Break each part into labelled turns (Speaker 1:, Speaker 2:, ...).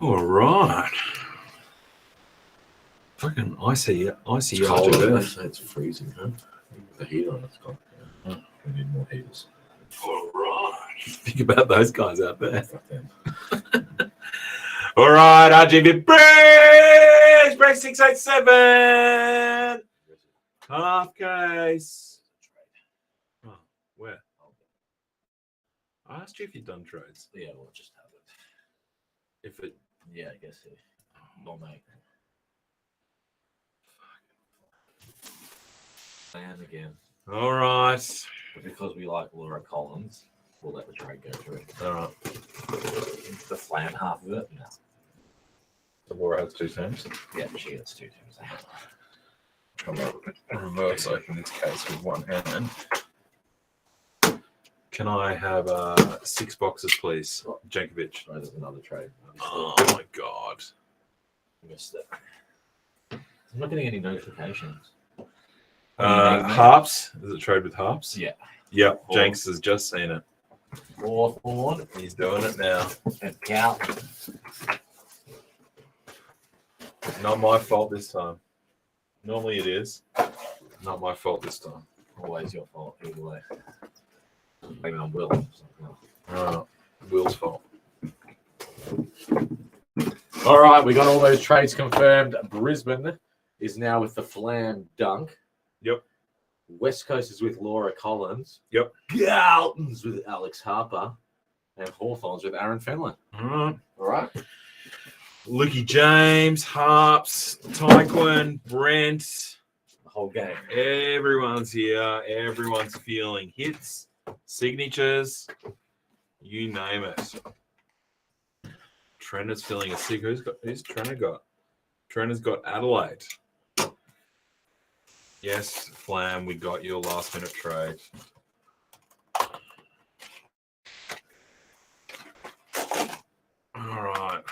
Speaker 1: All right. Fucking icy
Speaker 2: It's cold.
Speaker 1: RGV.
Speaker 2: It's freezing, huh? The heater on it's gone. Yeah. We need more heaters.
Speaker 1: All right. Think about those guys out there.
Speaker 2: Fuck them.
Speaker 1: All right, RGV break 687. Half case. Oh, where? I asked you if you'd done trades.
Speaker 2: Yeah, we'll just have it.
Speaker 1: If it,
Speaker 2: Yeah, I guess so. Not mate. And again.
Speaker 1: all right.
Speaker 2: Because we like Laura Collins, we'll let the trade go through.
Speaker 1: All right.
Speaker 2: The flan half of it, no.
Speaker 1: The Laura has 2 teams.
Speaker 2: Yeah, she has 2 teams.
Speaker 1: I'm going to reverse open this case with one hand. Can I have 6 boxes, please? Jankovic.
Speaker 2: Oh, there's another trade.
Speaker 1: Oh, my God.
Speaker 2: Missed it. I'm not getting any notifications.
Speaker 1: Harps. Is it trade with Harps?
Speaker 2: Yeah.
Speaker 1: Yep. Jenks has just seen it.
Speaker 2: Hawthorne
Speaker 1: He's doing it now.
Speaker 2: and Cal.
Speaker 1: Not my fault this time. Normally it is. Not my fault this time.
Speaker 2: Always your fault, either way. Maybe on Will.
Speaker 1: Will's fault.
Speaker 2: All right, we got all those trades confirmed. Brisbane is now with the Flam Dunk.
Speaker 1: Yep.
Speaker 2: West Coast is with Laura Collins.
Speaker 1: Yep.
Speaker 2: Galton's with Alex Harper. And Hawthorne's with Aaron Fenlon.
Speaker 1: All
Speaker 2: All right.
Speaker 1: Lukey James, Harps, Tyquin, Brent.
Speaker 2: The whole game.
Speaker 1: Everyone's here. Everyone's feeling hits, signatures, you name it. Trent is feeling a sig. Who's Trent got? Trent has got Adelaide. Yes, Flam, we got your last minute trade. All right.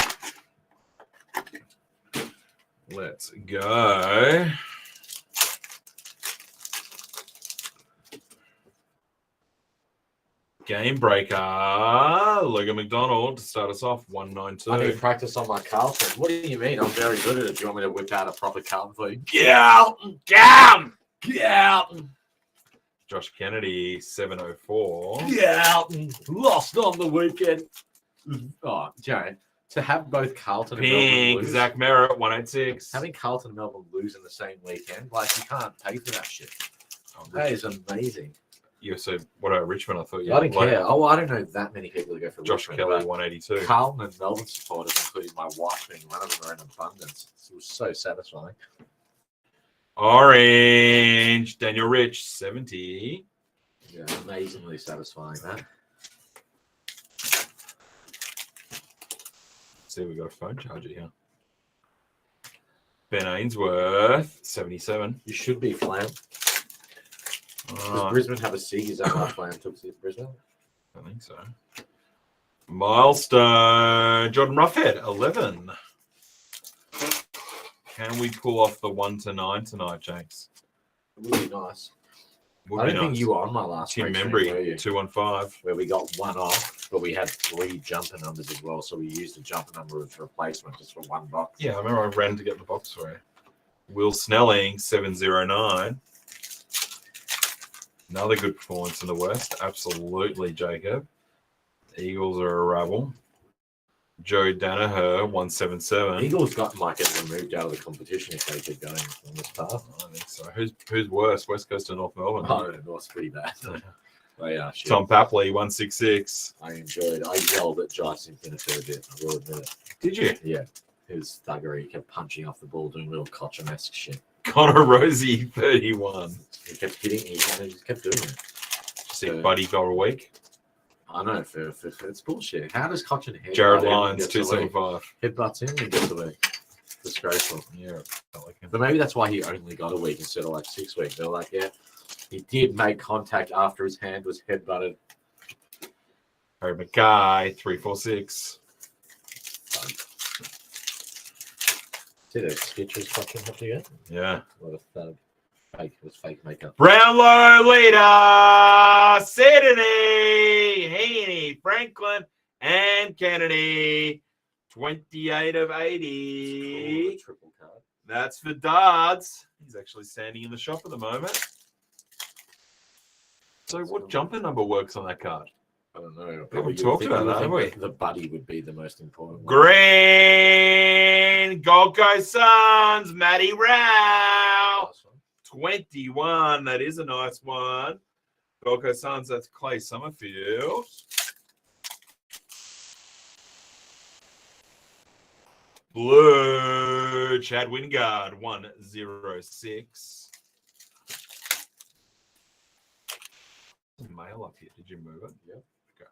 Speaker 1: Let's go. Game breaker. Logan McDonald to start us off. 192.
Speaker 2: I need practice on my Carlton. What do you mean? I'm very good at it. Do you want me to whip out a proper Carlton for you?
Speaker 1: Galton. Josh Kennedy, 704.
Speaker 2: Galton. Lost on the weekend. Oh, Jared, to have both Carlton and Melbourne
Speaker 1: Pink.
Speaker 2: lose,
Speaker 1: Zach Merritt, 186.
Speaker 2: having Carlton and Melbourne lose in the same weekend, like you can't pay for that shit. That is amazing.
Speaker 1: Yeah, so what about Richmond? I thought you
Speaker 2: I didn't care. Oh, I don't know that many people that go for
Speaker 1: Josh
Speaker 2: Richmond,
Speaker 1: Kelly,
Speaker 2: but
Speaker 1: 182.
Speaker 2: Carlton and Melbourne supporters, including my wife, being one of them, are in abundance. It was so satisfying.
Speaker 1: Orange. Daniel Rich, 70.
Speaker 2: Yeah, amazingly satisfying, that.
Speaker 1: See, we got a phone charger here. Ben Ainsworth, 77.
Speaker 2: You should be Flam. Does Brisbane have a SIG? Is that why Flam took to Brisbane?
Speaker 1: I think so. Milestone. Jordan Roughhead, 11. Can we pull off the 1 to 9 tonight, Jenks?
Speaker 2: It would be nice.
Speaker 1: Would
Speaker 2: I
Speaker 1: be
Speaker 2: don't think
Speaker 1: nice.
Speaker 2: you were on my last
Speaker 1: Tim
Speaker 2: break stream, were
Speaker 1: Membry,
Speaker 2: you?
Speaker 1: 215.
Speaker 2: Where we got one off, but we had 3 jumper numbers as well. So we used the jumper number as replacement just for one box.
Speaker 1: Yeah, I remember I ran to get the box for you. Will Snelling, 709. Another good performance in the West. Absolutely, Jacob. Eagles are a rabble. Joe Danaher, 177.
Speaker 2: Eagles might get removed out of the competition if they keep going on this path.
Speaker 1: I think so. Who's worse, West Coast or North Melbourne?
Speaker 2: Oh, no, it's pretty bad. But yeah, shit.
Speaker 1: Tom Papley, 166.
Speaker 2: I yelled at Jason in a fair bit, I will admit it.
Speaker 1: Did you?
Speaker 2: Yeah. His thuggery, he kept punching off the ball, doing little Kocham-esque shit.
Speaker 1: Connor Rosie, 31.
Speaker 2: He kept hitting, he just kept doing it.
Speaker 1: See, Buddy got a week.
Speaker 2: I know, for it's bullshit. How does Cochin headbutt
Speaker 1: Jared
Speaker 2: him and
Speaker 1: Lyons,
Speaker 2: gets away?
Speaker 1: 275.
Speaker 2: Headbutts him and gets away. Disgraceful.
Speaker 1: Yeah, felt like him.
Speaker 2: But maybe that's why he only got a week instead of like 6 weeks. They're like, yeah, he did make contact after his hand was headbutted.
Speaker 1: Harry Mackay, 346.
Speaker 2: See those stitches Cochin have to get?
Speaker 1: Yeah.
Speaker 2: What a thug. Fake. It was fake makeup.
Speaker 1: Brownlow leader, Sydney, Heaney, Franklin, and Kennedy. 28 of
Speaker 2: Ooh,
Speaker 1: 80.
Speaker 2: triple card.
Speaker 1: That's for Dards. He's actually standing in the shop at the moment. So what jumper number works on that card?
Speaker 2: I don't know.
Speaker 1: We haven't talked about that, have we?
Speaker 2: The buddy would be the most important one.
Speaker 1: Green Gold Coast Suns, Matty Rao.
Speaker 2: Last one.
Speaker 1: 21. That is a nice one. Gold Coast Suns, that's Clay Summerfield. Blue, Chad Wingard, 106. Mail up here. Did you move it?
Speaker 2: Yeah.
Speaker 1: Okay.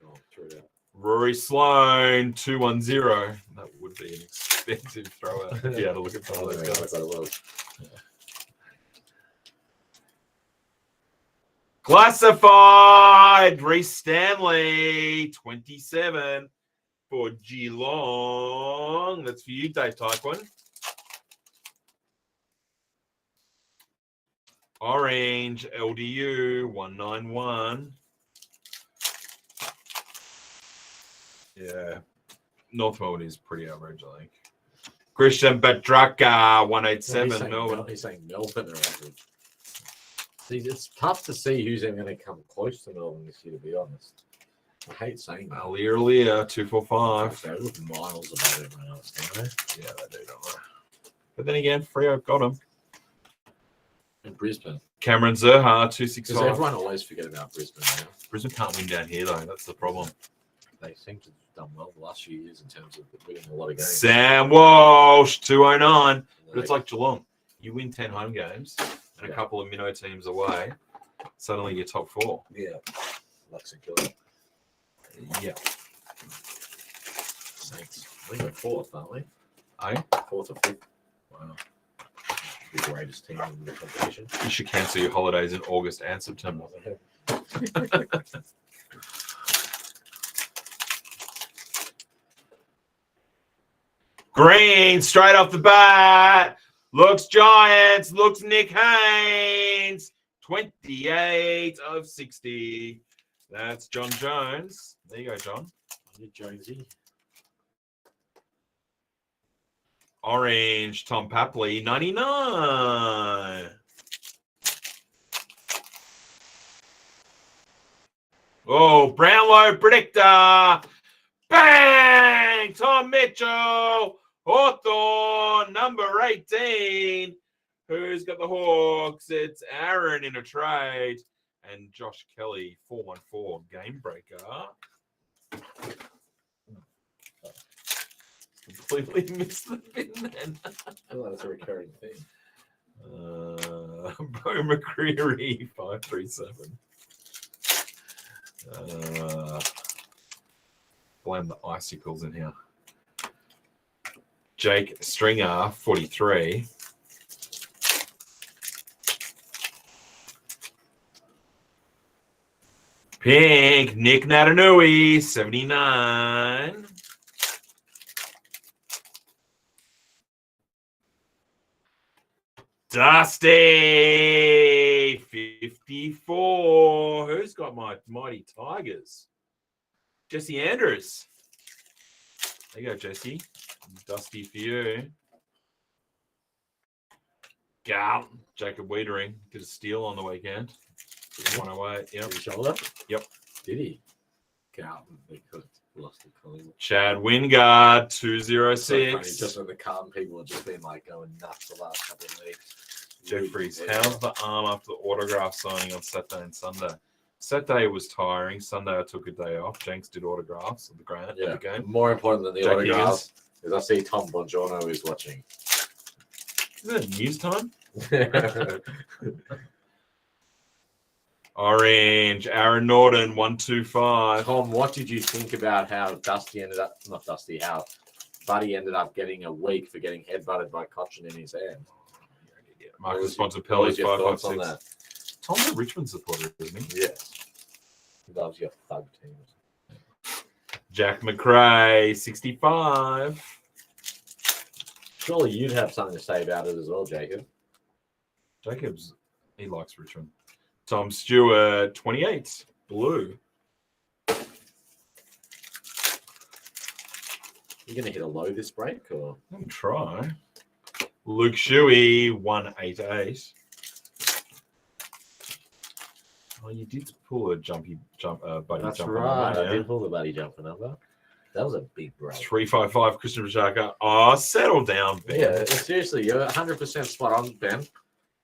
Speaker 2: Oh, threw it out.
Speaker 1: Rory Sloan, 210. That would be an expensive thrower if you had to look at some of those
Speaker 2: Yeah, I
Speaker 1: guys.
Speaker 2: thought it was.
Speaker 1: Classified, Reece Stanley, 27 for Geelong. That's for you, Dave Tyquin. Orange, LDU, 191. Yeah, North Melbourne is pretty average, I think. Christian Petraka, 187, Melbourne.
Speaker 2: He's saying Melbourne are average. See, it's tough to see who's even going to come close to Melbourne this year, to be honest. I hate saying that.
Speaker 1: Lear, 245.
Speaker 2: They look miles above everyone else, don't they?
Speaker 1: Yeah, they do, don't they? But then again, Freo got him.
Speaker 2: In Brisbane.
Speaker 1: Cameron Zerha,
Speaker 2: Does
Speaker 1: 265.
Speaker 2: everyone always forget about Brisbane now?
Speaker 1: Brisbane can't win down here, though. That's the problem.
Speaker 2: They seem to have done well the last few years in terms of winning a lot of games.
Speaker 1: Sam Walsh, 209. But it's like Geelong. You win 10 home games and a couple of minnow teams away, suddenly you're top four.
Speaker 2: Yeah. Lex and Killer.
Speaker 1: Yeah.
Speaker 2: Saints. I think we're fourth, aren't we?
Speaker 1: Eh?
Speaker 2: Fourth or fifth. Wow. The greatest team in the competition.
Speaker 1: You should cancel your holidays in August and September. Green, straight off the bat. Looks Giants. Looks Nick Haynes. 28 of 60. That's John Jones. There you go, John.
Speaker 2: Jonesy.
Speaker 1: Orange, Tom Papley, 99. Oh, Brownlow predictor. Bang! Tom Mitchell. Hawthorne, number 18. Who's got the Hawks? It's Aaron in a trade. And Josh Kelly, 414, game breaker. Completely missed the bin then.
Speaker 2: I thought that's a recurring thing.
Speaker 1: Bo McCreary, 537. Blame the icicles in here. Jake Stringer, 43. Pink, Nick Natanui, 79. Dusty, 54. Who's got my mighty Tigers? Jesse Andrews. There you go, Jesse. Dusty for you. Gal, Jacob Wiedering did a steal on the weekend. 108. Yep.
Speaker 2: Did he shoulder?
Speaker 1: Yep.
Speaker 2: Did he? Carlton, because lost to Collingwood.
Speaker 1: Chad Wingard,
Speaker 2: So
Speaker 1: 206.
Speaker 2: funny, just when the Carlton people have just been like going nuts the last couple of weeks.
Speaker 1: Jeffries, how's the arm after the autograph signing on Saturday and Sunday? Saturday was tiring. Sunday I took a day off. Jenks did autographs at the ground at the game.
Speaker 2: More important than the
Speaker 1: Jack
Speaker 2: autographs is I see Tom Bongiorno is watching.
Speaker 1: Isn't it news time? Orange, Aaron Norton, 125.
Speaker 2: Tom, what did you think about how how Buddy ended up getting a week for getting headbutted by Cochin in his hand?
Speaker 1: Marcus
Speaker 2: What
Speaker 1: Bontempelli,
Speaker 2: was your thoughts on
Speaker 1: 556. Tom's a Richmond supporter, isn't he?
Speaker 2: Yes. He loves your thug teams.
Speaker 1: Jack McRae, 65.
Speaker 2: Surely you'd have something to say about it as well, Jacob.
Speaker 1: Jacobs, he likes Richmond. Tom Stewart, 28. Blue.
Speaker 2: You gonna hit a low this break or?
Speaker 1: Let me try. Luke Shuey, 188. Oh, you did pull a buddy
Speaker 2: That's
Speaker 1: jumper
Speaker 2: right.
Speaker 1: number,
Speaker 2: I did pull the buddy jumper number. That was a big break.
Speaker 1: 355, Christian Bajaka. Oh, settle down, Ben.
Speaker 2: Yeah, seriously, you're 100% spot on, Ben.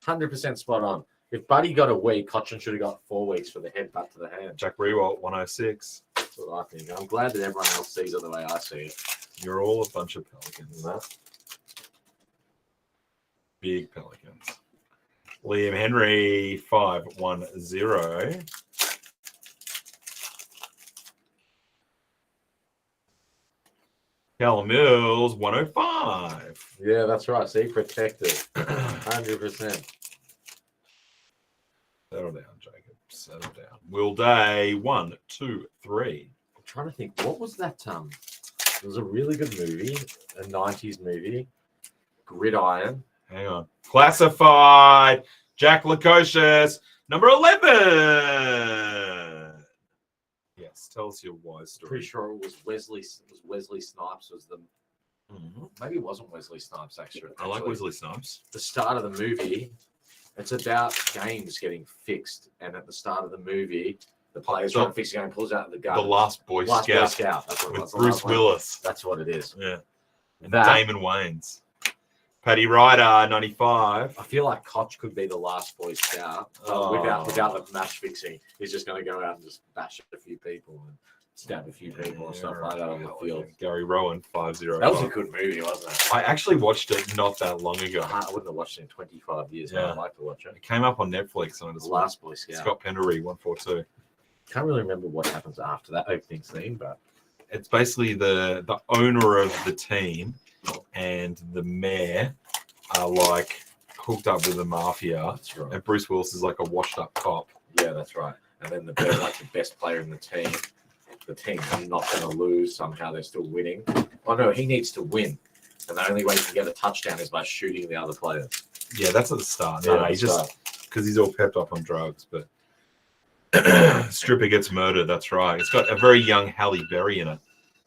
Speaker 2: 100% spot on. If Buddy got a week, Cochin should have got 4 weeks for the headbutt to the hand.
Speaker 1: Jack Rewalt, 106.
Speaker 2: That's what I think. I'm glad that everyone else sees it the way I see it.
Speaker 1: You're all a bunch of Pelicans.
Speaker 2: No?
Speaker 1: Big Pelicans. Liam Henry, 510. Callum Mills, 105.
Speaker 2: Yeah, that's right. See, protected. 100%.
Speaker 1: Settle down, Jacob. Settle down. Will Day, 1, 2, 3.
Speaker 2: I'm trying to think. What was that? It was a really good movie, a 90s movie. Gridiron.
Speaker 1: Hang on. Classified. Jack Lukosius, number 11. Yes, tell us your wise story.
Speaker 2: Pretty sure it was Wesley Snipes was the. Maybe it wasn't Wesley Snipes actually.
Speaker 1: I like Wesley Snipes.
Speaker 2: The start of the movie, it's about games getting fixed, and at the start of the movie, the player's trying to fix the game, pulls out the gun.
Speaker 1: The Last Boy Scout.
Speaker 2: That's what it
Speaker 1: with
Speaker 2: was.
Speaker 1: Bruce Willis.
Speaker 2: That's what it is.
Speaker 1: Yeah. And
Speaker 2: That-
Speaker 1: Damon Wayans. Paddy Ryder, 95.
Speaker 2: I feel like Koch could be the last Boy Scout without the match fixing. He's just going to go out and just bash a few people and stab a few people and stuff like that on the field.
Speaker 1: Gary Rowan, 505.
Speaker 2: That was a good movie, wasn't it?
Speaker 1: I actually watched it not that long ago.
Speaker 2: I wouldn't have watched it in 25 years.
Speaker 1: Yeah.
Speaker 2: I'd like to watch it.
Speaker 1: It came up on Netflix and I
Speaker 2: The
Speaker 1: just
Speaker 2: Last Boy Scout.
Speaker 1: Scott Pendery, 142.
Speaker 2: Can't really remember what happens after that opening scene, but
Speaker 1: It's basically the owner of the team and the mayor are like hooked up with the mafia.
Speaker 2: that's right.
Speaker 1: And Bruce Willis is like a washed up cop.
Speaker 2: Yeah, that's right. And then the best player in the team's not going to lose. Somehow they're still winning. Oh no, he needs to win, and the only way he can get a touchdown is by shooting the other players.
Speaker 1: Yeah, that's at the start.
Speaker 2: Yeah,
Speaker 1: No, he's just because he's all pepped up on drugs. But Stripper gets murdered. That's right. It's got a very young Halle Berry in it.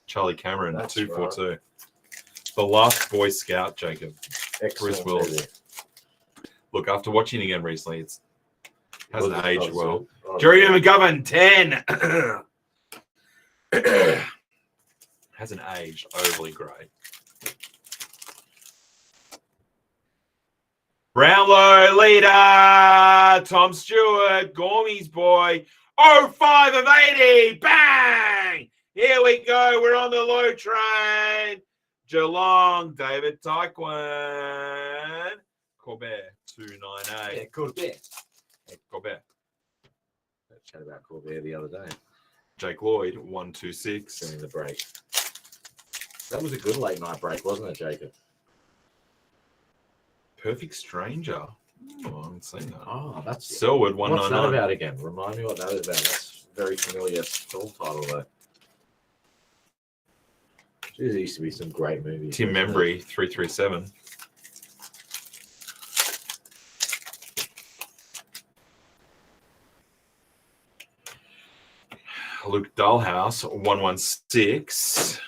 Speaker 1: Charlie Cameron,
Speaker 2: That's
Speaker 1: 242. The Last Boy Scout, Jacob.
Speaker 2: Excellent
Speaker 1: Bruce Willis.
Speaker 2: movie.
Speaker 1: Look, after watching it again recently, it hasn't
Speaker 2: Was it-
Speaker 1: aged well.
Speaker 2: oh,
Speaker 1: Jerry McGovern, 10. Hasn't aged overly great. Brownlow leader, Tom Stewart, Gormy's boy, 05 of 80. Bang! Here we go. We're on the low train. Geelong, David Taekwon. Corbett, 298.
Speaker 2: Yeah, Corbett.
Speaker 1: Corbett.
Speaker 2: I chatted about Corbett the other day
Speaker 1: Jake Lloyd, 126.
Speaker 2: during the break. That was a good late night break, wasn't it, Jacob?
Speaker 1: Perfect Stranger. Oh, I haven't seen that.
Speaker 2: Oh, that's
Speaker 1: Selwood,
Speaker 2: What's that
Speaker 1: 199.
Speaker 2: about again? Remind me what that is about. That's a very familiar film title, though. Geez, there used to be some great movies.
Speaker 1: Tim
Speaker 2: wasn't
Speaker 1: Membry, 337. Luke Dahlhaus, 116.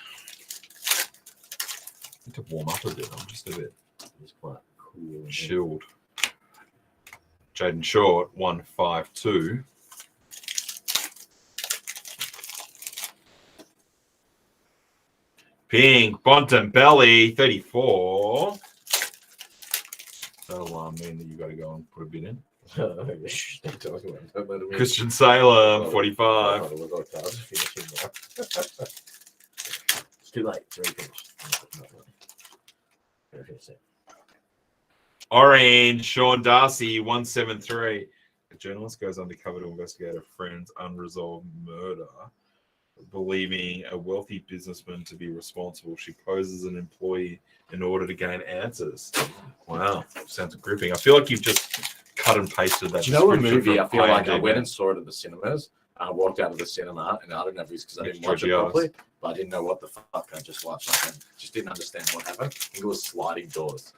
Speaker 1: Need to warm up a bit. I'm just a bit
Speaker 2: it? It's quite cool.
Speaker 1: chilled. Jaden Short, 152. Pink, Bontempelli, 34. That'll mean that you got to go and put a bit in.
Speaker 2: Shh, don't talk about it. Don't let him in.
Speaker 1: Christian Salem, 45.
Speaker 2: Oh, we've got cards finishing now. It's too late. It's already finished. Gotta finish it.
Speaker 1: Orange, Sean Darcy, 173. A journalist goes undercover to investigate a friend's unresolved murder. Believing a wealthy businessman to be responsible, she poses an employee in order to gain answers. Wow, sounds gripping. I feel like you've just cut and pasted that.
Speaker 2: Do you know a
Speaker 1: description
Speaker 2: movie?
Speaker 1: from
Speaker 2: I feel like I
Speaker 1: IMDb.
Speaker 2: went and saw it at the cinemas. I walked out of the cinema, and I don't know if it's because I didn't watch it
Speaker 1: Georgios.
Speaker 2: properly, but I didn't know what the fuck I just watched. Like, I just didn't understand what happened. I think it was Sliding Doors.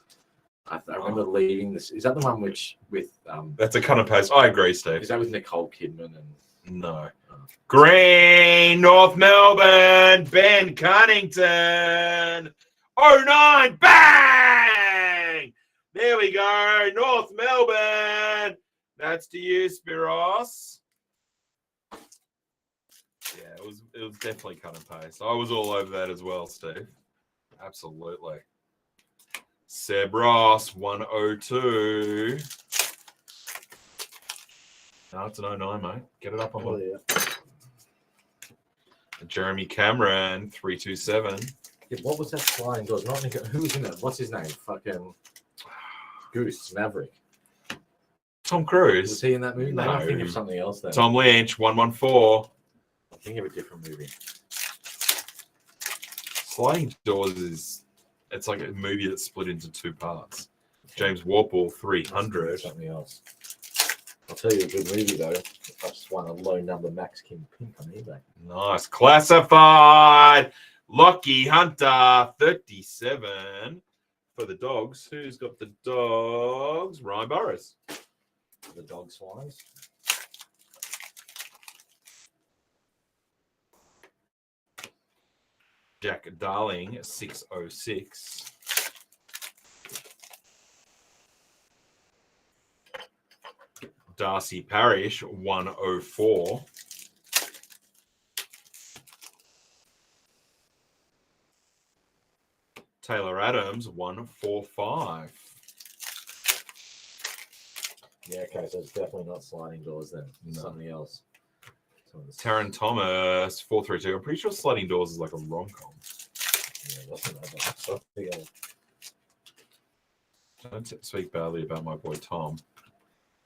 Speaker 2: I remember leaving this. Is that the one with
Speaker 1: That's a cut and paste. I agree, Steve.
Speaker 2: is that with Nicole Kidman and
Speaker 1: No. Green, North Melbourne, Ben Cunnington. 09, bang! There we go, North Melbourne. That's to you, Spiros. Yeah, it was definitely cut and paste. I was all over that as well, Steve. Absolutely. Seb Ross, 102. No, it's an 09, mate. Get it up on one.
Speaker 2: Yeah.
Speaker 1: Jeremy Cameron, 327.
Speaker 2: Yeah, what was that flying doors? Not Nick. Who was in it? What's his name? Fucking Goose Maverick.
Speaker 1: Tom Cruise.
Speaker 2: Was he in that movie?
Speaker 1: No.
Speaker 2: I'm thinking of something else then.
Speaker 1: Tom Lynch, 114.
Speaker 2: I'm thinking of a different movie.
Speaker 1: Sliding Doors it's like a movie that's split into two parts. James Warple, 300.
Speaker 2: Something else. I'll tell you a good movie though. I just won a low number Max King Pink on eBay.
Speaker 1: Nice. Classified. Lockie Hunter, 37. For the dogs. Who's got the dogs? Ryan Burrows.
Speaker 2: The dog swines.
Speaker 1: Jack Darling, 606. Darcy Parish, 104. Taylor Adams, 145.
Speaker 2: Yeah, okay, so it's definitely not sliding doors then. It's
Speaker 1: No.
Speaker 2: something else.
Speaker 1: Taryn Thomas, 432. I'm pretty sure Sliding Doors is like a rom-com.
Speaker 2: Yeah, that's something else.
Speaker 1: Don't speak badly about my boy Tom.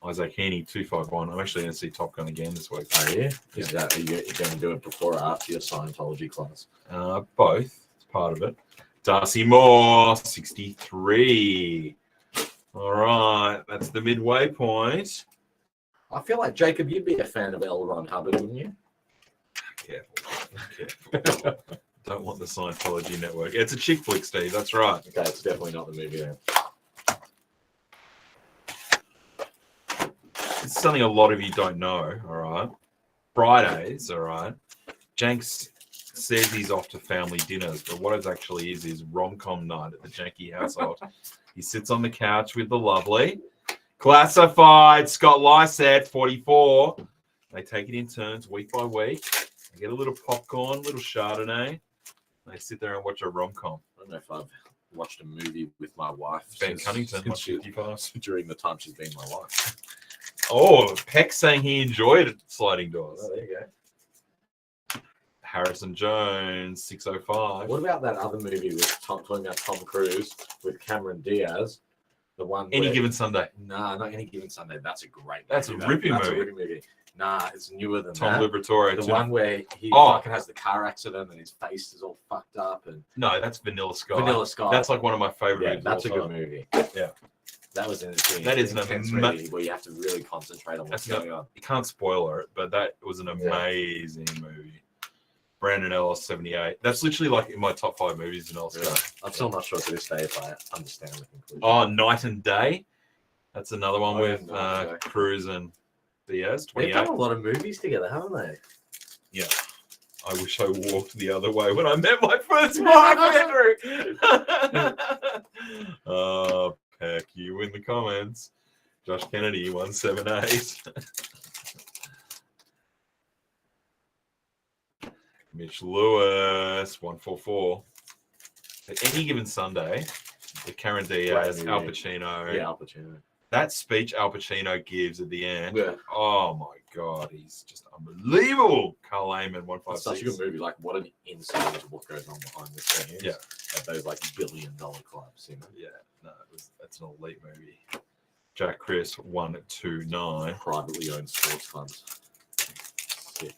Speaker 1: Isaac Heaney, 251. I'm actually going to see Top Gun again this week.
Speaker 2: Oh, yeah? Is that, are you going to do it before or after your Scientology class?
Speaker 1: Both. It's part of it. Darcy Moore, 63. All right. That's the midway point.
Speaker 2: I feel like, Jacob, you'd be a fan of L. Ron Hubbard, wouldn't you?
Speaker 1: Careful. Don't want the Scientology network. It's a chick flick, Steve. That's right.
Speaker 2: Okay, it's definitely not the movie then.
Speaker 1: It's something a lot of you don't know, all right? Fridays, all right? Jenks says he's off to family dinners, but what it actually is rom-com night at the Janky household. He sits on the couch with the lovely. Classified, Scott Lysett, 44. They take it in turns week by week. They get a little popcorn, a little Chardonnay. They sit there and watch a rom-com.
Speaker 2: I don't know if I've watched a movie with my wife.
Speaker 1: Ben Cunnington, 155.
Speaker 2: During the time she's been my wife.
Speaker 1: Oh, Peck saying he enjoyed Sliding Doors.
Speaker 2: Oh, there you go.
Speaker 1: Harrison Jones, 605.
Speaker 2: What about that other movie with talking about Tom Cruise with Cameron Diaz? The one
Speaker 1: Any
Speaker 2: where,
Speaker 1: Given Sunday.
Speaker 2: Nah, not Any Given Sunday. That's a great
Speaker 1: That's
Speaker 2: movie.
Speaker 1: a ripping
Speaker 2: That's
Speaker 1: movie.
Speaker 2: a ripping movie. Nah, it's newer than
Speaker 1: Tom
Speaker 2: that.
Speaker 1: Liberatore.
Speaker 2: The one where he
Speaker 1: Oh.
Speaker 2: fucking has the car accident and his face is all fucked up and
Speaker 1: No, that's Vanilla Sky.
Speaker 2: Vanilla Sky.
Speaker 1: That's like one of my favorite
Speaker 2: yeah,
Speaker 1: movies.
Speaker 2: that's a
Speaker 1: of all
Speaker 2: good
Speaker 1: time.
Speaker 2: movie.
Speaker 1: Yeah.
Speaker 2: That was interesting.
Speaker 1: That is an
Speaker 2: intense
Speaker 1: ama-
Speaker 2: movie where you have to really concentrate on what's
Speaker 1: That's
Speaker 2: going on.
Speaker 1: You can't spoil it, but that was an amazing movie. Brandon Ellis, 78. That's literally like in my top 5 movies in Oscar.
Speaker 2: Yeah. I'm still not sure to this day if I understand the conclusion.
Speaker 1: Oh, Night and Day. That's another one
Speaker 2: Oh,
Speaker 1: with
Speaker 2: Night and Day.
Speaker 1: Cruz and Diaz,
Speaker 2: They've
Speaker 1: 28.
Speaker 2: done a lot of movies together, haven't they?
Speaker 1: Yeah. I wish I walked the other way when I met my first wife, Andrew. Oh, Peck, you in the comments. Josh Kennedy, 178. Mitch Lewis, 144. At Any Given Sunday, with Karen Diaz,
Speaker 2: Great
Speaker 1: Al
Speaker 2: movie.
Speaker 1: Pacino.
Speaker 2: Yeah, Al Pacino.
Speaker 1: That speech Al Pacino gives at the end.
Speaker 2: Yeah.
Speaker 1: Oh my God, he's just unbelievable. Carl Lehman,
Speaker 2: It's
Speaker 1: 156.
Speaker 2: such a good movie. Like, what an insight into what goes on behind the scenes.
Speaker 1: Yeah.
Speaker 2: At those, like, billion-dollar clubs, you know?
Speaker 1: Yeah, no, that's an elite movie. Jack Chris, 129.
Speaker 2: Privately owned sports clubs. Sick.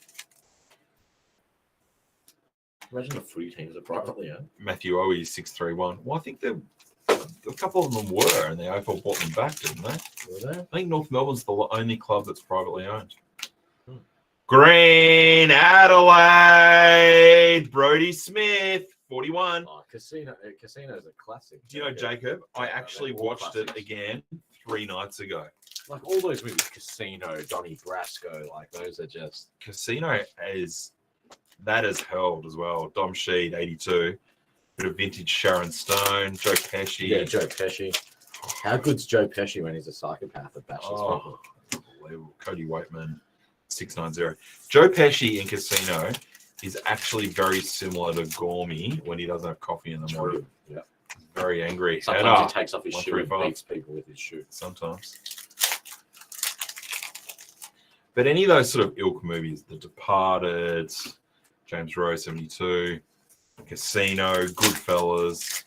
Speaker 2: Imagine the footy teams are privately owned.
Speaker 1: Matthew Owie, 631. Well, I think a couple of them were, and the AFL bought them back, didn't they?
Speaker 2: Were they?
Speaker 1: I think North Melbourne's the only club that's privately owned.
Speaker 2: Hmm.
Speaker 1: Green Adelaide, Brody Smith, 41.
Speaker 2: Oh, Casino's a classic.
Speaker 1: Do you know, Jacob, I actually
Speaker 2: they're all
Speaker 1: watched it
Speaker 2: classics.
Speaker 1: again 3 nights ago.
Speaker 2: Like all those movies, Casino, Donnie Brasco, like those are just
Speaker 1: Casino that has held as well. Dom Sheed, 82. Bit of vintage Sharon Stone, Joe Pesci.
Speaker 2: yeah, Joe Pesci. How good's Joe Pesci when he's a psychopath that bashes people?
Speaker 1: Unbelievable. Cody Waitman, 690. Joe Pesci in Casino is actually very similar to Gormy when he doesn't have coffee in the morning.
Speaker 2: Yeah.
Speaker 1: Very angry.
Speaker 2: Sometimes he takes off his shoe and beats people with his shoe.
Speaker 1: Sometimes. But any of those sort of ilk movies, The Departed, James Rowe, 72, Casino, Goodfellas.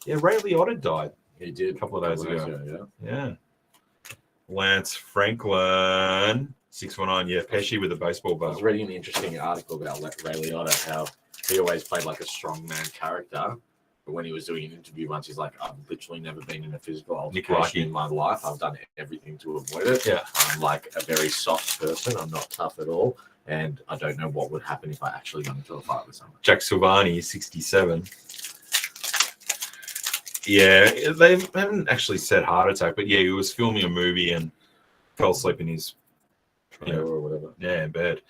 Speaker 1: Yeah, Ray Liotta died.
Speaker 2: He did
Speaker 1: A couple of days ago.
Speaker 2: Yeah.
Speaker 1: Yeah. Lance Franklin, 619. Yeah, Pesci with a baseball
Speaker 2: I was
Speaker 1: bat.
Speaker 2: reading an interesting article about Ray Liotta, how he always played like a strongman character. But when he was doing an interview once, he's like, I've literally never been in a physical altercation in my life. I've done everything to avoid it.
Speaker 1: Yeah.
Speaker 2: I'm like a very soft person. I'm not tough at all. And I don't know what would happen if I actually got into a fight with someone.
Speaker 1: Jack Silvani, 67. Yeah, they haven't actually said heart attack, but yeah, he was filming a movie and fell asleep in his
Speaker 2: Or whatever.
Speaker 1: in bed.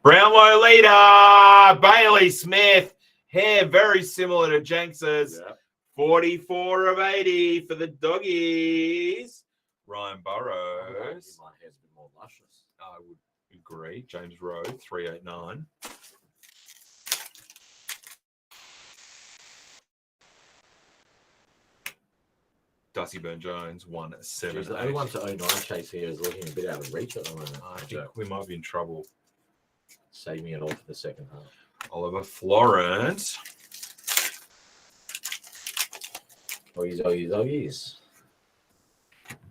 Speaker 1: Brownlow leader, Bailey Smith. Hair very similar to Jenks's.
Speaker 2: Yeah.
Speaker 1: 44 of 80 for the doggies. Ryan Burrows.
Speaker 2: My hair's a bit more luscious.
Speaker 1: I would agree. James Rowe, 389. Dusty Burn-Jones, 178.
Speaker 2: The 01 to 09 chase here is looking a bit out of reach at the moment.
Speaker 1: I think we might be in trouble.
Speaker 2: Saving it all for the second half.
Speaker 1: Oliver Florent.
Speaker 2: Oggies.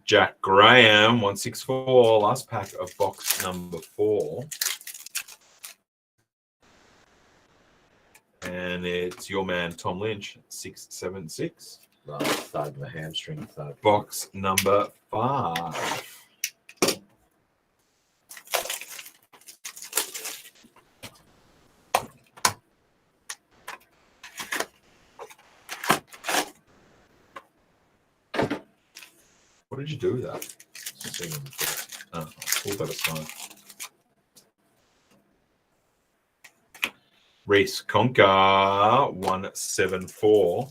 Speaker 1: Jack Graham, 164. Last pack of box number 4. And it's your man, Tom Lynch, 676.
Speaker 2: Third of the hamstring. Third.
Speaker 1: Box number 5. What did you do with that? Oh, I pulled that aside. Reese Conker, 174.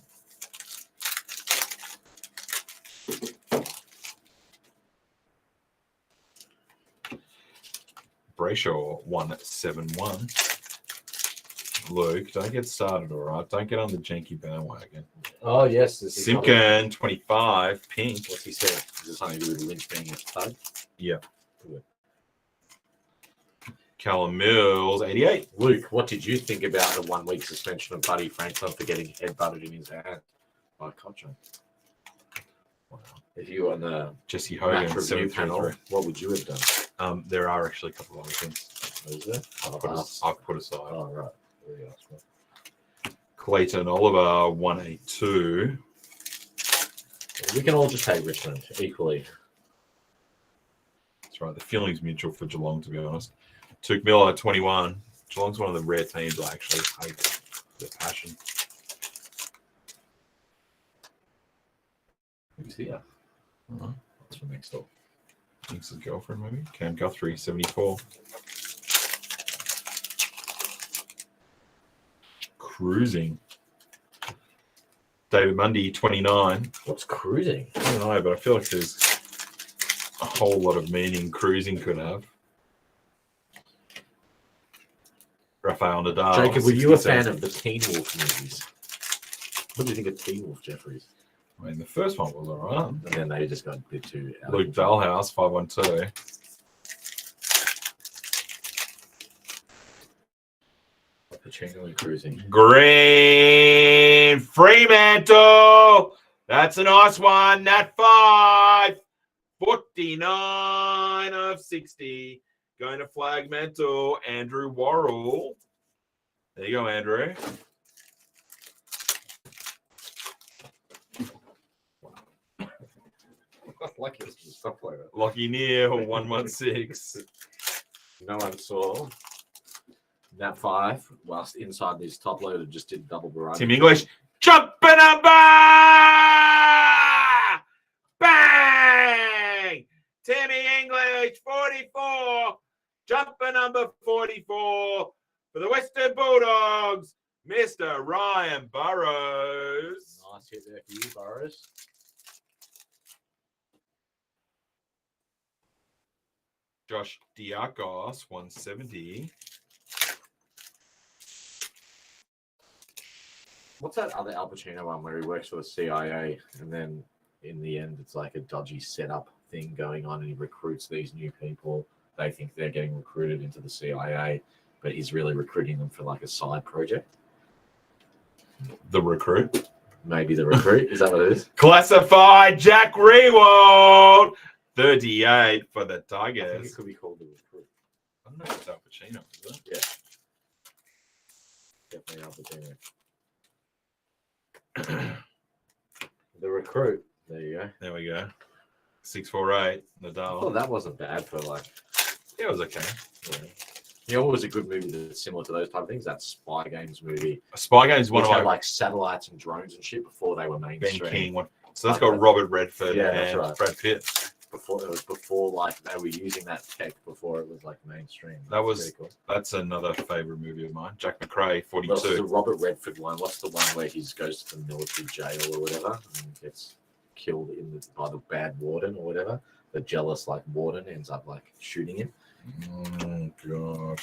Speaker 1: Brayshaw, 171. Luke, don't get started, all right? Don't get on the janky bandwagon.
Speaker 2: Oh, yes.
Speaker 1: Simkin, 25, pink.
Speaker 2: What's he said? Is this something to do with Lynch being his thug?
Speaker 1: Yeah. Good. Callum Mills, 88.
Speaker 2: Luke, what did you think about the 1 week suspension of Buddy Franklin for getting headbutted in his hand by Cochrane? Wow. If you were on the
Speaker 1: Jesse Hogan,
Speaker 2: match review panel,
Speaker 1: 733.
Speaker 2: what would you have done?
Speaker 1: There are actually a couple of other things.
Speaker 2: Is there?
Speaker 1: I've put aside.
Speaker 2: Oh, right. Really
Speaker 1: Clayton Oliver, 182.
Speaker 2: we can all just take Richmond equally.
Speaker 1: That's right. The feeling's mutual for Geelong, to be honest. Tuke Miller, 21. Geelong's one of the rare teams I actually hate their passion.
Speaker 2: Who's here?
Speaker 1: Uh-huh.
Speaker 2: That's from next door.
Speaker 1: Thinks his girlfriend, maybe. Cam Guthrie, 74. Cruising. David Mundy, 29.
Speaker 2: What's cruising?
Speaker 1: I don't know, but I feel like there's a whole lot of meaning cruising could have. Raphael Nadal.
Speaker 2: Jacob, were you a fan
Speaker 1: 67.
Speaker 2: of the Teen Wolf movies? What do you think of Teen Wolf, Jeffries?
Speaker 1: I mean, the first one was all right.
Speaker 2: And then they just got a bit too out of
Speaker 1: Luke
Speaker 2: control.
Speaker 1: Dalhouse, 512.
Speaker 2: Pacino cruising.
Speaker 1: Green Fremantle. That's a nice one. Nat 5. 49 of 60. Going to flag mental. Andrew Worrell. There you go, Andrew.
Speaker 2: Lucky it's just stuff like that.
Speaker 1: Lockie Neal, 116.
Speaker 2: No one saw Nat 5 whilst inside this top loader just did double barrage.
Speaker 1: Tim English. Jumping a bar! Bang! Timmy English, 44. Jumper number 44 for the Western Bulldogs, Mr. Ryan Burrows.
Speaker 2: Nice hit there for you, Burrows.
Speaker 1: Josh Diakos, 170.
Speaker 2: What's that other Al Pacino one where he works for the CIA and then in the end it's like a dodgy setup thing going on and he recruits these new people. They think they're getting recruited into the CIA, but he's really recruiting them for like a side project.
Speaker 1: The Recruit.
Speaker 2: Maybe The Recruit. Is that what it is?
Speaker 1: Classified Jack Rewald, 38 for the
Speaker 2: I think
Speaker 1: Tigers.
Speaker 2: it could be called The Recruit.
Speaker 1: I don't know if it's Al Pacino, is it?
Speaker 2: Yeah. Definitely Al Pacino. The Recruit. There you go.
Speaker 1: There we go. 648,
Speaker 2: I
Speaker 1: Nadal.
Speaker 2: thought that wasn't bad for like.
Speaker 1: Yeah, it was okay.
Speaker 2: Yeah. You know what was a good movie that's similar to those type of things? That Spy Games movie.
Speaker 1: Spy Game is one
Speaker 2: Which
Speaker 1: of
Speaker 2: had
Speaker 1: my
Speaker 2: like satellites and drones and shit before they were
Speaker 1: Ben
Speaker 2: mainstream.
Speaker 1: King one. So that's got Robert Redford
Speaker 2: Yeah, that's
Speaker 1: and
Speaker 2: right.
Speaker 1: Brad Pitt.
Speaker 2: Before like they were using that tech before it was like mainstream.
Speaker 1: That was
Speaker 2: pretty cool.
Speaker 1: That's another favorite movie of mine. Jack McRae,
Speaker 2: What else is the
Speaker 1: 42.
Speaker 2: Robert Redford one? What's the one where he goes to the military jail or whatever and gets killed by the bad warden or whatever? The jealous like warden ends up like shooting him.
Speaker 1: Oh god.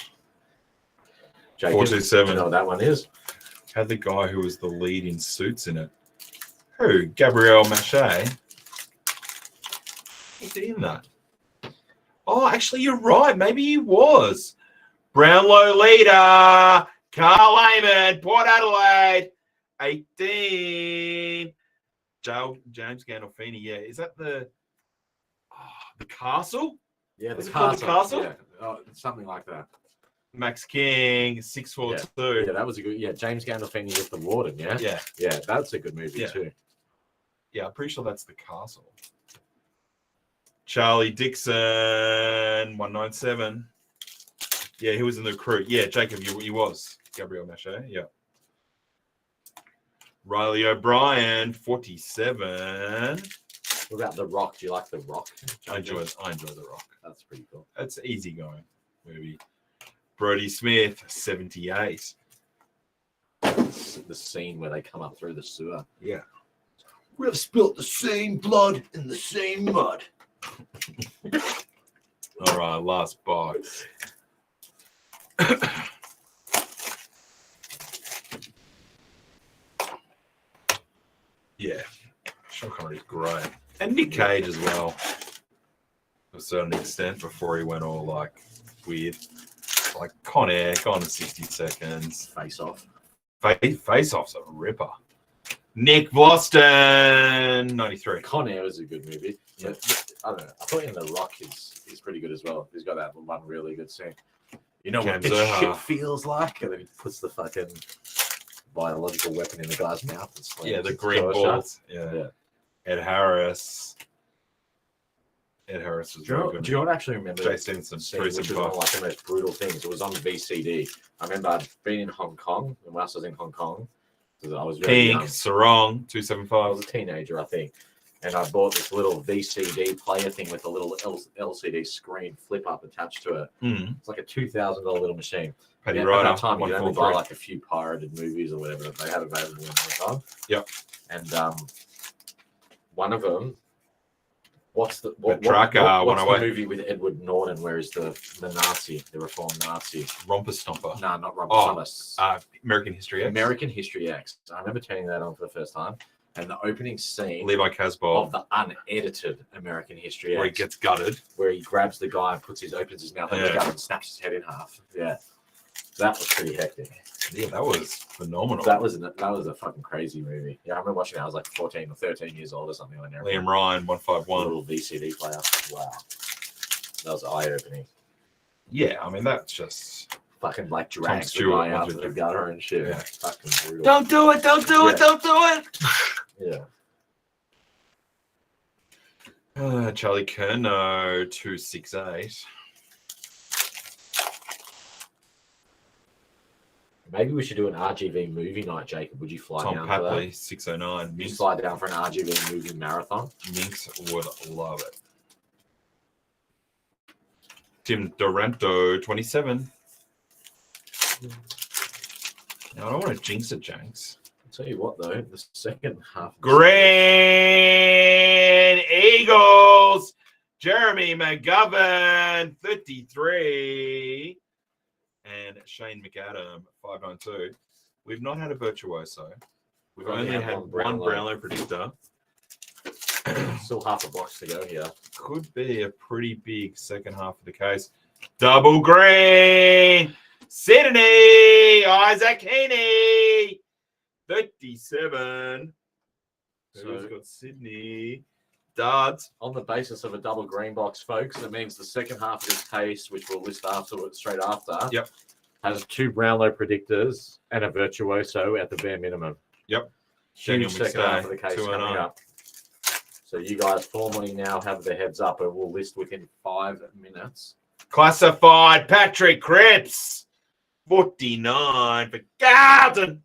Speaker 2: Jacob,
Speaker 1: 427.
Speaker 2: you know what that one is?
Speaker 1: Had the guy who was the lead in Suits in it. Who? Gabrielle Mache. He's in that. Oh, actually, you're right. Maybe he was. Brownlow leader. Carl Amon, Port Adelaide. 18. James Gandolfini. Yeah. Is that the Castle?
Speaker 2: Yeah,
Speaker 1: Was it called The Castle?
Speaker 2: Yeah, something like that.
Speaker 1: Max King, 642.
Speaker 2: Yeah, that was a good. Yeah, James Gandolfini with the warden. Yeah,
Speaker 1: Yeah.
Speaker 2: yeah, that's a good movie
Speaker 1: Yeah.
Speaker 2: too.
Speaker 1: Yeah, I'm pretty sure that's The Castle. Charlie Dixon, 197. Yeah, he was in The Recruit. Yeah, Jacob, he was. Gabriel Mache, yeah. Riley O'Brien, 47.
Speaker 2: What about The Rock? Do you like The Rock?
Speaker 1: I enjoy The Rock.
Speaker 2: That's pretty cool.
Speaker 1: That's easy going movie. Brody Smith, 78.
Speaker 2: The scene where they come up through the sewer.
Speaker 1: Yeah.
Speaker 2: We've spilt the same blood in the same mud.
Speaker 1: All right, last box. Yeah, Sean Connery's great. And Nick Cage as well, to a certain extent, before he went all like weird. Like Con Air, Gone in 60 Seconds.
Speaker 2: Face Off.
Speaker 1: Face Off's a ripper. Nick Boston, 93.
Speaker 2: Con Air was a good movie.
Speaker 1: Yeah.
Speaker 2: But, I don't know. I thought in The Rock is pretty good as well. He's got that one really good scene. You know what this shit feels like? And then he puts the fucking biological weapon in the guy's mouth. And slams
Speaker 1: Yeah, the
Speaker 2: his
Speaker 1: green
Speaker 2: jaw
Speaker 1: balls.
Speaker 2: shut.
Speaker 1: Yeah. Ed Harris. Ed Harris was
Speaker 2: Do you,
Speaker 1: very
Speaker 2: know,
Speaker 1: good.
Speaker 2: do you know what I actually remember?
Speaker 1: Jay Stevenson,
Speaker 2: Scene, which was
Speaker 1: 375.
Speaker 2: one of like the most brutal things. It was on VCD. I remember I'd been in Hong Kong, and whilst I was in Hong Kong, I was very
Speaker 1: Pink,
Speaker 2: young.
Speaker 1: Sarong,
Speaker 2: I was
Speaker 1: 275.
Speaker 2: a teenager, I think, and I bought this little VCD player thing with a little LCD screen flip up attached to it.
Speaker 1: Mm.
Speaker 2: It's like a $2,000 little machine.
Speaker 1: Paddy
Speaker 2: At
Speaker 1: Ryder,
Speaker 2: that time, you could only buy
Speaker 1: 143.
Speaker 2: like a few pirated movies or whatever that they had available in Hong Kong.
Speaker 1: Yep.
Speaker 2: And one of them. What's the
Speaker 1: Tracker,
Speaker 2: what's the
Speaker 1: 108.
Speaker 2: movie with Edward Norton where he's the Nazi, the reformed Nazi?
Speaker 1: Romper Stomper.
Speaker 2: No, not Robert
Speaker 1: Oh,
Speaker 2: Thomas.
Speaker 1: American History X.
Speaker 2: American History X. I remember turning that on for the first time. And the opening scene
Speaker 1: Levi Casbolt,
Speaker 2: of the unedited American History X,
Speaker 1: where he gets gutted.
Speaker 2: where he grabs the guy and opens his mouth
Speaker 1: Yeah.
Speaker 2: and snaps his head in half. Yeah. That was pretty hectic.
Speaker 1: Yeah, that was phenomenal.
Speaker 2: That was a fucking crazy movie. Yeah, I remember watching it. I was like 14 or 13 years old or something like that.
Speaker 1: Liam Ryan,
Speaker 2: A
Speaker 1: 151.
Speaker 2: little VCD player. Wow. That was eye-opening.
Speaker 1: Yeah, I mean, that's just...
Speaker 2: Fucking like drags the
Speaker 1: Stewart
Speaker 2: guy out
Speaker 1: was
Speaker 2: of the
Speaker 1: ridiculous.
Speaker 2: gutter and shit.
Speaker 1: Yeah.
Speaker 2: Fucking brutal.
Speaker 1: Don't do it, don't do it, don't do it!
Speaker 2: Yeah.
Speaker 1: Charlie Kerno, 268.
Speaker 2: Maybe we should do an RGV movie night, Jacob. Would you fly
Speaker 1: Tom
Speaker 2: down
Speaker 1: Papley,
Speaker 2: for
Speaker 1: 609.
Speaker 2: that? Would you
Speaker 1: Minx,
Speaker 2: fly down for an RGV movie marathon?
Speaker 1: Minx would love it. Tim Durante, 27. Now, I don't want to jinx it, Janks.
Speaker 2: I'll tell you what, though, the second half.
Speaker 1: Green Eagles, Jeremy McGovern, 33. And Shane McAdam, 592. We've not had a virtuoso. We've only had one Brownlow predictor.
Speaker 2: Still half a box to go here.
Speaker 1: Could be a pretty big second half of the case. Double green. Sydney, Isaac Heaney, 37.
Speaker 2: So
Speaker 1: who's got Sydney? Darts.
Speaker 2: On the basis of a double green box, folks, it means the second half of this case, which we'll list afterwards, straight after,
Speaker 1: Yep.
Speaker 2: has 2 Brownlow predictors and a virtuoso at the bare minimum.
Speaker 1: Yep.
Speaker 2: Huge second half of the case
Speaker 1: 2-0.
Speaker 2: coming up. So you guys formally now have the heads up, and we'll list within 5 minutes.
Speaker 1: Classified Patrick Cripps, 49 for Carlton.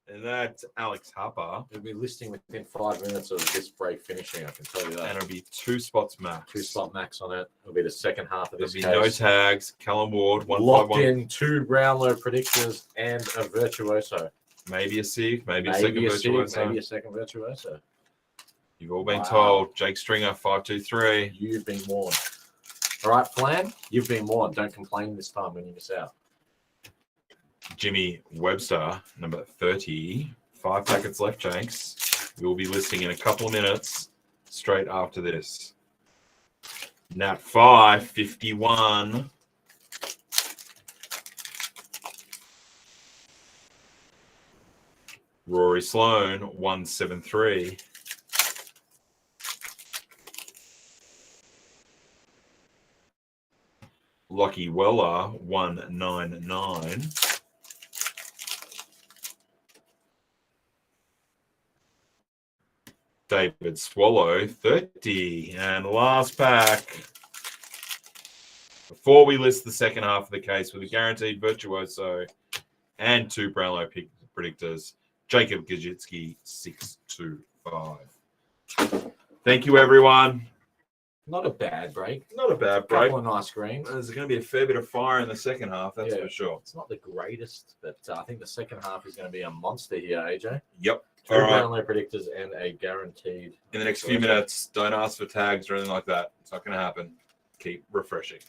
Speaker 1: And that's Alex Harper.
Speaker 2: We'll be listing within 5 minutes of this break finishing, I can tell you
Speaker 1: And
Speaker 2: that.
Speaker 1: it'll be 2 spots max.
Speaker 2: 2 slot max on it. It'll be the second half of
Speaker 1: There'll
Speaker 2: this
Speaker 1: be
Speaker 2: case.
Speaker 1: no tags. Callum Ward,
Speaker 2: Locked
Speaker 1: 151.
Speaker 2: in 2 Brownlow predictors and a virtuoso.
Speaker 1: Maybe a SIG, maybe a second
Speaker 2: Maybe a
Speaker 1: virtuoso.
Speaker 2: second virtuoso.
Speaker 1: You've all been
Speaker 2: Wow.
Speaker 1: told. Jake Stringer, 523.
Speaker 2: You've been warned. All right, Flan, you've been warned. Don't complain this time when you miss out.
Speaker 1: Jimmy Webster, number 30. 5 packets left, Janks. We will be listing in a couple of minutes straight after this. Nat 5, 51. Rory Sloan, 173. Lockie Weller, 199. David Swallow, 30. And last pack. Before we list the second half of the case with a guaranteed virtuoso and 2 Brownlow predictors, Jacob Gajitsky, 625. Thank you, everyone.
Speaker 2: Not a bad break.
Speaker 1: Not a bad break.
Speaker 2: Couple of nice greens.
Speaker 1: There's going to be a fair bit of fire in the second half, that's
Speaker 2: Yeah.
Speaker 1: for sure.
Speaker 2: It's not the greatest, but I think the second half is going to be a monster here, AJ.
Speaker 1: Yep.
Speaker 2: 2
Speaker 1: All right.
Speaker 2: Brownlow predictors and a guaranteed.
Speaker 1: In the next few minutes, don't ask for tags or anything like that. It's not going to happen. Keep refreshing.